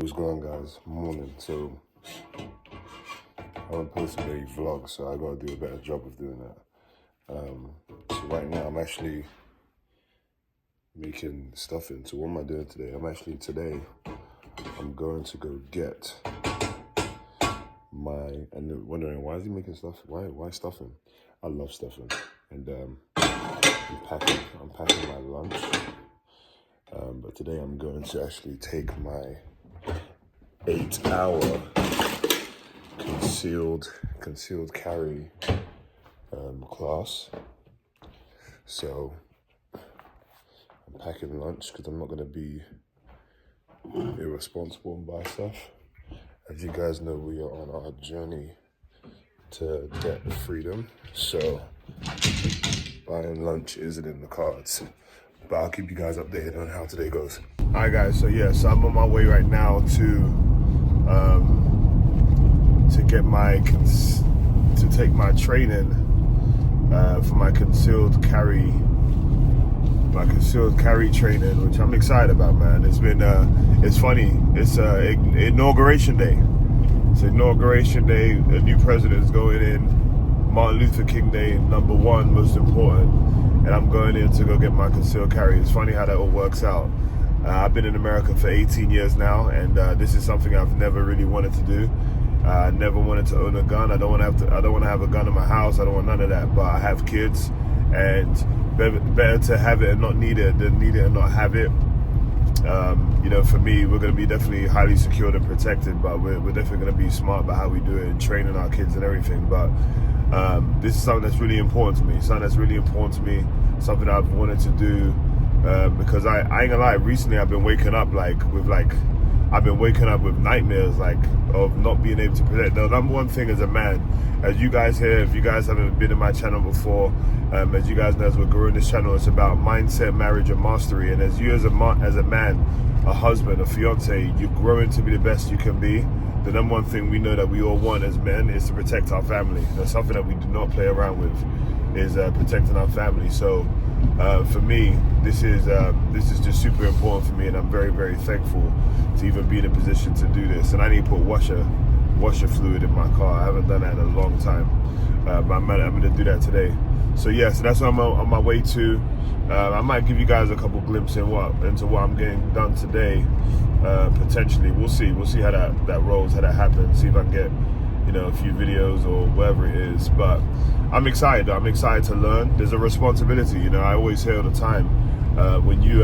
What's going on, guys? Morning. So I haven't posted a vlog, so I gotta do a better job of doing that. So right now I'm actually making stuffing. So what am I doing today? I'm going to go get and they're wondering, why is he making stuff? Why stuffing? I love stuffing. And I'm packing my lunch. But today I'm going to actually take my 8-hour concealed carry class. So I'm packing lunch because I'm not going to be irresponsible and buy stuff. As you guys know, we are on our journey to debt freedom, so buying lunch isn't in the cards. But I'll keep you guys updated on how today goes. All right, guys. So I'm on my way right now to take my training for my concealed carry training, which I'm excited about, man. It's funny. It's inauguration day. It's inauguration day. A new president's going in. Martin Luther King Day, #1, most important. And I'm going in to go get my concealed carry. It's funny how that all works out. I've been in America for 18 years now, and this is something I've never really wanted to do. I never wanted to own a gun. I don't want to have a gun in my house. I don't want none of that. But I have kids, and better to have it and not need it than need it and not have it. For me, we're going to be definitely highly secured and protected, but we're definitely going to be smart about how we do it and training our kids and everything. But this is something that's really important to me. Something I've wanted to do because I ain't gonna lie. Recently, I've been waking up with nightmares of not being able to protect. The number one thing as a man, as you guys hear, if you guys haven't been in my channel before, as you guys know, as we're growing this channel, it's about mindset, marriage, and mastery. And as you as a man, a husband, a fiance, you're growing to be the best you can be. The number one thing we know that we all want as men is to protect our family. That's something that we do not play around with, is protecting our family. So for me, this is just super important for me, and I'm very, very thankful to even be in a position to do this. And I need to put washer fluid in my car. I haven't done that in a long time, but I'm going to do that today. So that's what I'm on my way to. I might give you guys a couple glimpses into what I'm getting done today. Potentially, we'll see how that rolls, how that happens. See if I can get a few videos or whatever it is. But I'm excited. I'm excited to learn. There's a responsibility. I always hear all the time when you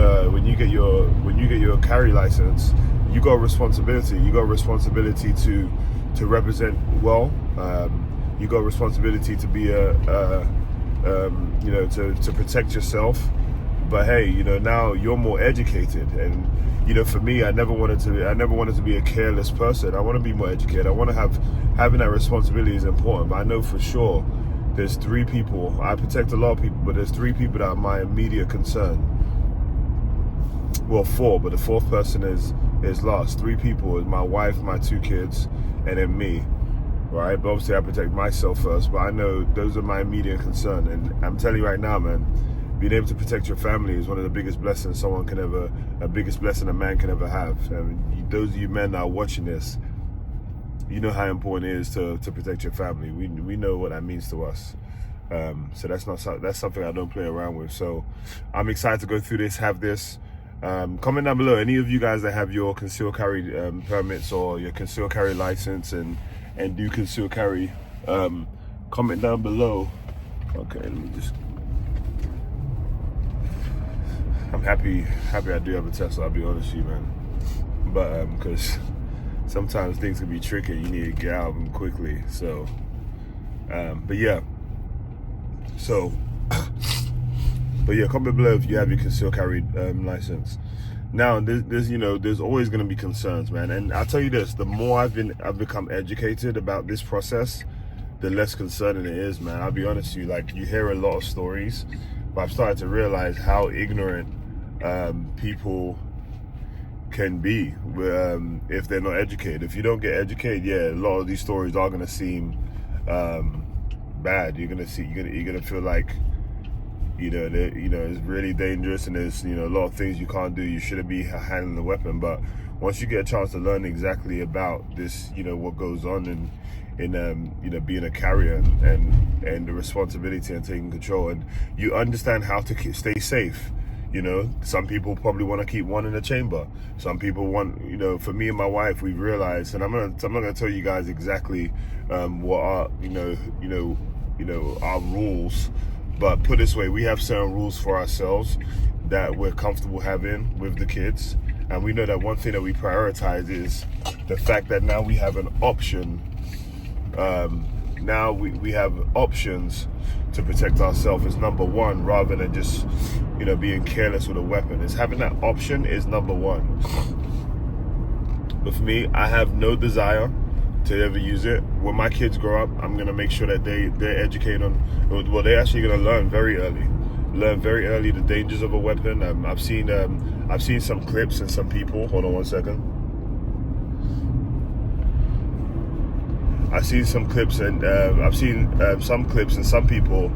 get your carry license, you got a responsibility. You got a responsibility to represent well. You got a responsibility to be to protect yourself. But hey, now you're more educated, and for me, I never wanted to be a careless person. I want to be more educated. I want to having that responsibility is important. But I know for sure there's 3 people. I protect a lot of people, but there's 3 people that are my immediate concern. Well, 4, but the 4th person is lost. 3 people is my wife, my 2 kids, and then me. Right? But obviously I protect myself first, but I know those are my immediate concern. And I'm telling you right now, man, being able to protect your family is one of the biggest blessings a biggest blessing a man can ever have. I mean, those of you men that are watching this, you know how important it is to protect your family. We know what that means to us. So that's something I don't play around with. So I'm excited to go through this, have this. Comment down below, any of you guys that have your concealed carry permits or your concealed carry license and do concealed carry, comment down below. Okay, let me just. I'm happy I do have a Tesla, I'll be honest with you, man. But because sometimes things can be tricky, you need to get out of them quickly. So comment below if you have your concealed carry license. Now, there's always going to be concerns, man. And I'll tell you this: the more I've become educated about this process, the less concerning it is, man. I'll be honest with you. You hear a lot of stories, but I've started to realize how ignorant people can be if they're not educated. If you don't get educated, a lot of these stories are going to seem bad. You're going to feel like It's really dangerous, and there's a lot of things you can't do. You shouldn't be handling the weapon. But once you get a chance to learn exactly about this, what goes on in being a carrier and the responsibility and taking control, and you understand how to stay safe. Some people probably want to keep one in the chamber. Some people want, for me and my wife, we realized, and I'm not gonna tell you guys exactly what our, our rules, but put it this way, we have certain rules for ourselves that we're comfortable having with the kids, and we know that one thing that we prioritize is the fact that now we have an option. Now we have options to protect ourselves is number one, rather than just being careless with a weapon. Is having that option is number one. But for me, I have no desire to ever use it. When my kids grow up, I'm gonna make sure that they're educated on. Well, they're actually gonna learn very early the dangers of a weapon. I've seen some clips and some people. Hold on one second. I've seen some clips and some people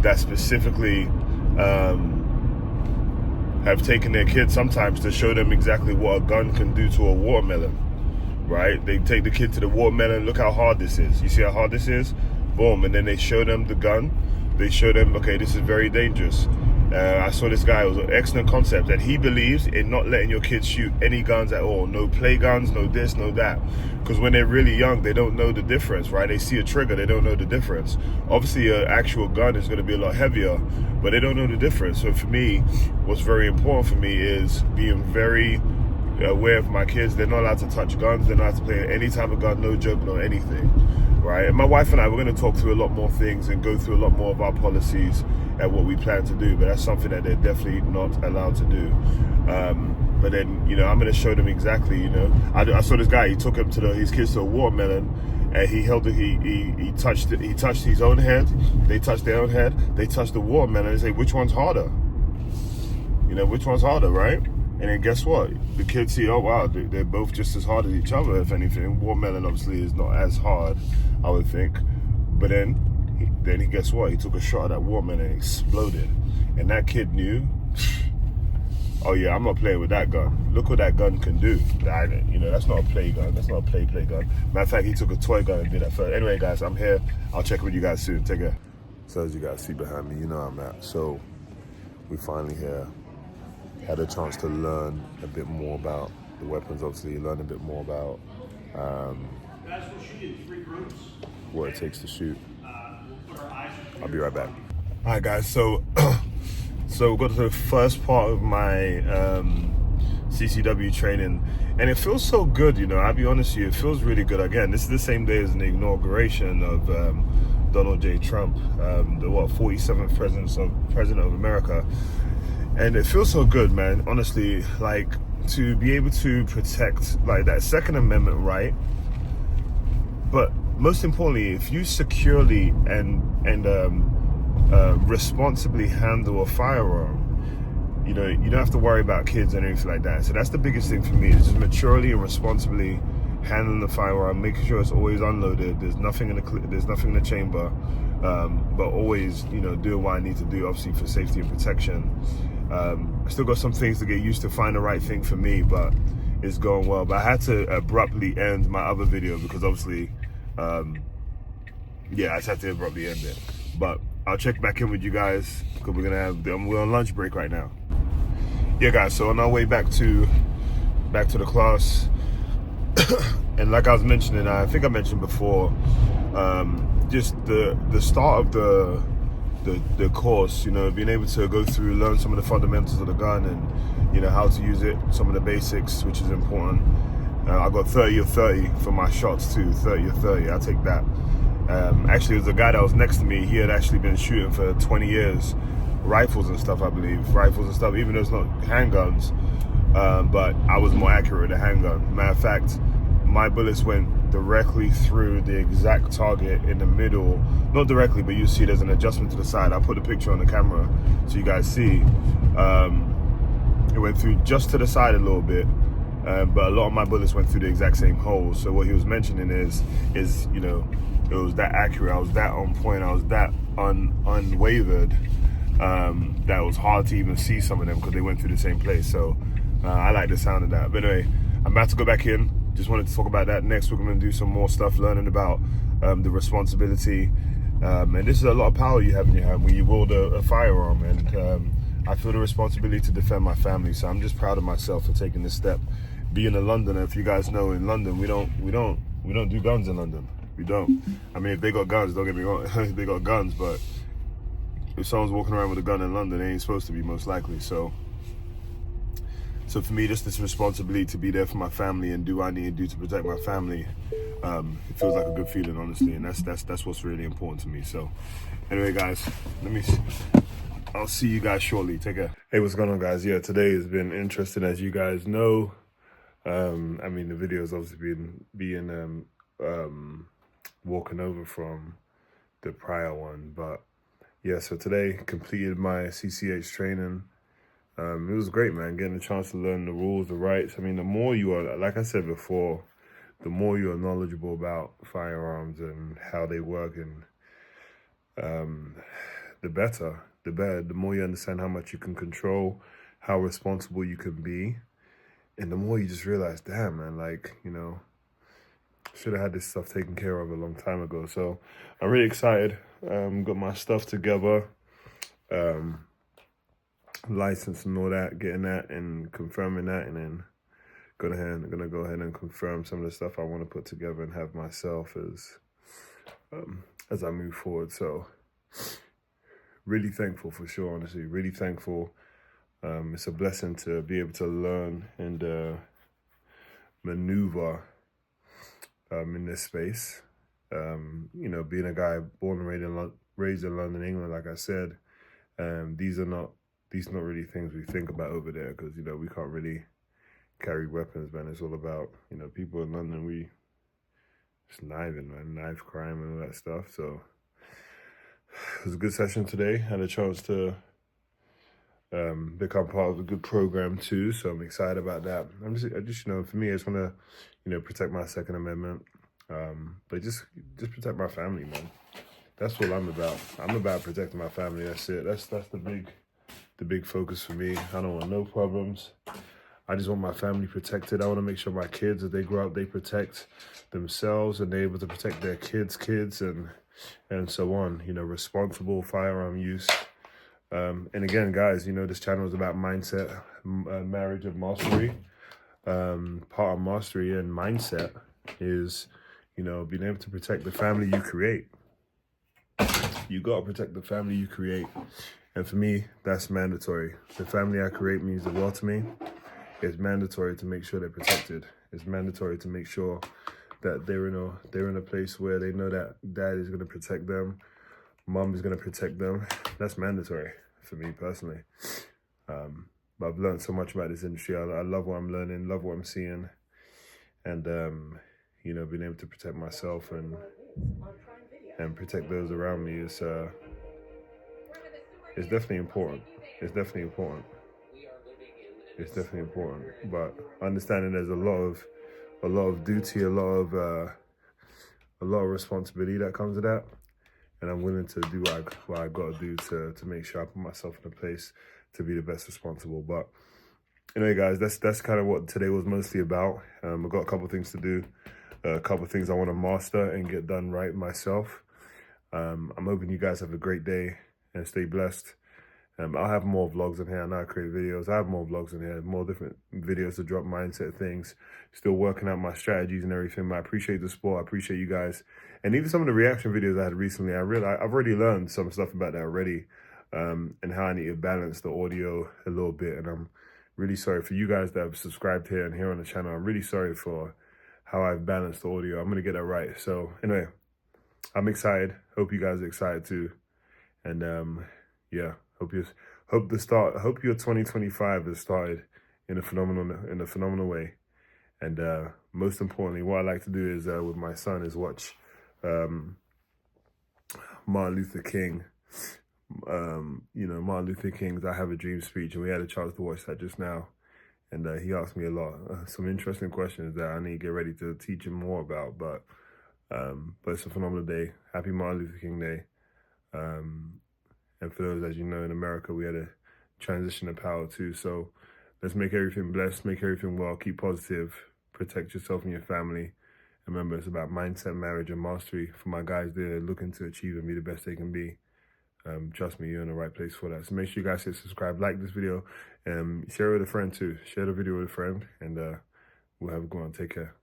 that specifically have taken their kids sometimes to show them exactly what a gun can do to a watermelon, right? They take the kid to the watermelon, look how hard this is. You see how hard this is? Boom, and then they show them the gun. They show them, okay, this is very dangerous. I saw this guy, it was an excellent concept, that he believes in not letting your kids shoot any guns at all. No play guns, no this, no that. Because when they're really young, they don't know the difference, right? They see a trigger, they don't know the difference. Obviously, an actual gun is going to be a lot heavier, but they don't know the difference. So for me, what's very important for me is being very aware of my kids. They're not allowed to touch guns. They're not allowed to play any type of gun, no joke, no anything, right? And my wife and I, we're going to talk through a lot more things and go through a lot more of our policies and what we plan to do, but that's something that they're definitely not allowed to do. But then, I'm going to show them exactly, I saw this guy, he took him his kids to a watermelon, and he held it, he touched his own head, they touched their own head, they touched the watermelon, and they say, which one's harder? Which one's harder, right? And then guess what? The kids see, oh wow, they're both just as hard as each other, if anything. Watermelon obviously is not as hard, I would think. But then guess what? He took a shot at that watermelon and it exploded. And that kid knew, oh yeah, I'm not playing with that gun. Look what that gun can do. That's not a play gun. That's not a play gun. Matter of fact, he took a toy gun and did that first. Anyway, guys, I'm here. I'll check with you guys soon. Take care. So as you guys see behind me, I'm at. So we finally here. Had a chance to learn a bit more about the weapons, obviously, learn a bit more about what it takes to shoot. I'll be right back. All right, guys, so we've got to the first part of my CCW training, and it feels so good, I'll be honest with you, it feels really good. Again, this is the same day as the inauguration of Donald J. Trump, the 47th president of America. And it feels so good, man, honestly, like, to be able to protect, like, that Second Amendment right. But most importantly, if you securely and responsibly handle a firearm, you don't have to worry about kids and anything like that. So that's the biggest thing for me, is just maturely and responsibly handling the firearm, making sure it's always unloaded, there's nothing in the chamber, but always, doing what I need to do, obviously, for safety and protection. I still got some things to get used to, find the right thing for me, but it's going well. But I had to abruptly end my other video because obviously, I just had to abruptly end it. But I'll check back in with you guys because we're on lunch break right now. Yeah, guys, so on our way back to the class, and like I was mentioning, I think I mentioned before, just the start of the course, being able to go through, learn some of the fundamentals of the gun and, how to use it, some of the basics, which is important. I got 30 of 30 for my shots too, 30 of 30, I'll take that. Actually, there was a guy that was next to me, he had actually been shooting for 20 years, rifles and stuff, even though it's not handguns, but I was more accurate with a handgun. Matter of fact, my bullets went directly through the exact target in the middle. Not directly, but you see there's an adjustment to the side. I'll put a picture on the camera so you guys see. It went through just to the side a little bit, but a lot of my bullets went through the exact same hole. So what he was mentioning is it was that accurate. I was that on point. I was that unwavered that was hard to even see some of them because they went through the same place. So I like the sound of that. But anyway, I'm about to go back in. Just wanted to talk about that. Next, we're going to do some more stuff, learning about the responsibility. And this is a lot of power you have in your hand when you wield a firearm. And I feel the responsibility to defend my family. So I'm just proud of myself for taking this step. Being a Londoner, if you guys know, in London, we don't do guns in London. We don't. I mean, if they got guns, don't get me wrong, they got guns, but if someone's walking around with a gun in London, they ain't supposed to be, most likely. So for me, just this responsibility to be there for my family and do what I need to do to protect my family, it feels like a good feeling, honestly, and that's what's really important to me. So anyway, guys, I'll see you guys shortly. Take care. Hey, what's going on, guys? Yeah, today has been interesting, as you guys know. I mean, the video has obviously being walking over from the prior one, but yeah, so today completed my CCH training. It was great, man, getting a chance to learn the rules, the rights. I mean, the more you are, like I said before, the more you are knowledgeable about firearms and how they work, and the better, the more you understand how much you can control, how responsible you can be, and the more you just realize, damn, man, like, you know, should have had this stuff taken care of a long time ago. So I'm really excited. Got my stuff together, license and all that, getting that and confirming that, and then I'm gonna go ahead and confirm some of the stuff I want to put together and have myself as I move forward. So really thankful, for sure, honestly, really thankful. It's a blessing to be able to learn and maneuver in this space. You know, being a guy born and raised in London, England, like I said, these are not really things we think about over there, because, you know, we can't really carry weapons, man. It's all about, you know, people in London, it's knifing, man, knife crime and all that stuff. So it was a good session today. Had a chance to become part of a good program too, so I'm excited about that. I just, you know, for me, I just want to, you know, protect my Second Amendment, but just protect my family, man. That's what I'm about. I'm about protecting my family. That's it. That's the big focus for me. I don't want no problems. I just want my family protected. I want to make sure my kids, as they grow up, they protect themselves and they're able to protect their kids' and so on. You know, responsible firearm use. And again, guys, you know, this channel is about mindset, marriage, and mastery. Part of mastery and mindset is, you know, being able to protect the family you create. You got to protect the family you create. And for me, that's mandatory. The family I create means the world to me. It's mandatory to make sure they're protected. It's mandatory to make sure that they're in a place where they know that dad is going to protect them, mom is going to protect them. That's mandatory for me personally. But I've learned so much about this industry. I love what I'm learning, love what I'm seeing, and you know, being able to protect myself and protect those around me is definitely important. It's definitely important. It's definitely important. But understanding there's a lot of duty, a lot of responsibility that comes with that. And I'm willing to do what I got to do to make sure I put myself in a place to be the best responsible. But anyway, guys, that's kind of what today was mostly about. I've got a couple things to do, a couple things I want to master and get done right myself. I'm hoping you guys have a great day and stay blessed. I'll have more vlogs in here. I know I create videos. I have more vlogs in here, more different videos to drop mindset things. Still working out my strategies and everything. But I appreciate the support. I appreciate you guys. And even some of the reaction videos I had recently, I've already learned some stuff about that already, and how I need to balance the audio a little bit. And I'm really sorry for you guys that have subscribed here and here on the channel. I'm really sorry for how I've balanced the audio. I'm going to get that right. So anyway, I'm excited. Hope you guys are excited too. And yeah. Hope your 2025 has started in a phenomenal way. And most importantly, what I like to do is with my son is watch Martin Luther King. You know, Martin Luther King's "I Have a Dream" speech, and we had a chance to watch that just now. And he asked me a lot, some interesting questions that I need to get ready to teach him more about. But it's a phenomenal day. Happy Martin Luther King Day. And for those, as you know, in America, we had a transition of power too. So let's make everything blessed, make everything well, keep positive, protect yourself and your family. And remember, it's about mindset, marriage, and mastery. For my guys, they're looking to achieve and be the best they can be. Trust me, you're in the right place for that. So make sure you guys hit subscribe, like this video, and share it with a friend too. Share the video with a friend, and we'll have a good one. Take care.